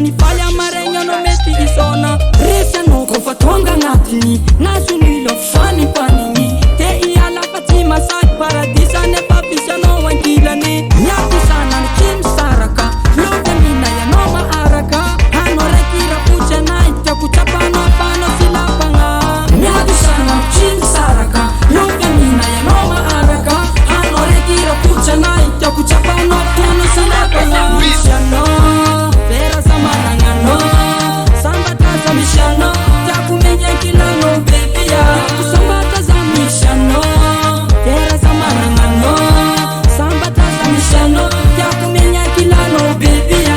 manifaly amaregny anao mety isona resy anao kofa tonga agnatiny nasonilo fanimpanigny te iala fa tsy masaky paradisa nefa fisy anao ankilany miatisana ny tsy misaraka lokamina ianao maharaka anao raiky rapotsy anay tiako tsapanao fanao silapagna miatisana ny tsy misaraka lokamina ianao maharaka anao raiky rapotsy anay tiako tsapanao fanao silapagna misy anao vera samarananao sambataza misy anao tiako megny ankilanao bebia sambataza misy anao vera samarananao sambataza misy anao tiako megny ankilanao bebia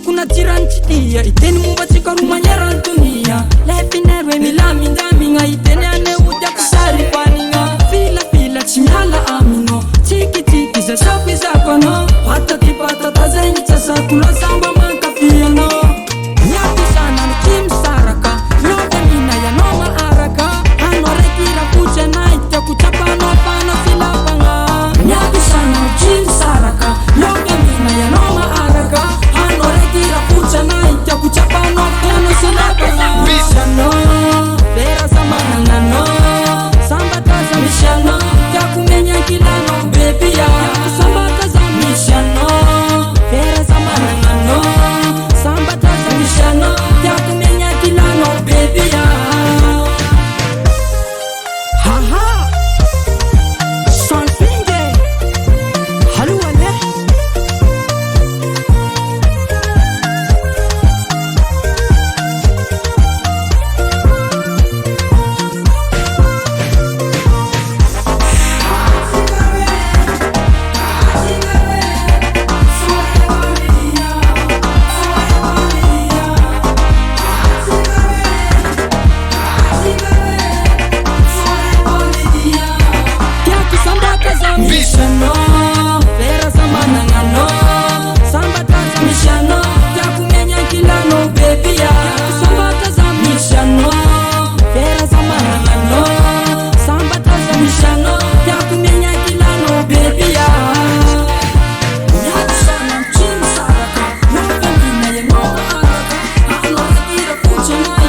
kuna tirany tsy tia iteny momba tsika ro magneran-tonia lefinerwe milamindamigna iteny aneo tiako sary fanigna filafila tsy miala aminao tsikitsiky za sako izako anao patatypatata zegny tsasako losamba mankafianao miapisana ny tsy misaraka lokamina ianao maharaka anao raiky rapotsy anay tiako tsapanao fanao silapagna miapisana ny tsy misaraka lokamina ianao maharaka anao raiky rapotsy anay tiako tsapanao fanao silapagna misy anao vera samagnananao sambataza misy anao tiako megny ankilanao bebia sambataza misy anao vera samagnananao sambataza misy anao tiako megny ankilanao bebia haha sanfinge haluale misy anao vera samagnananao sambataza misy anao tiako megny ankilanao bebia sambataza misy anao vera samagnananao sambataza misy anao tiako megny ankilanao bebia miatisana ny tsy misaraka lokamina ianao maharaka anao raiky rapotsy anay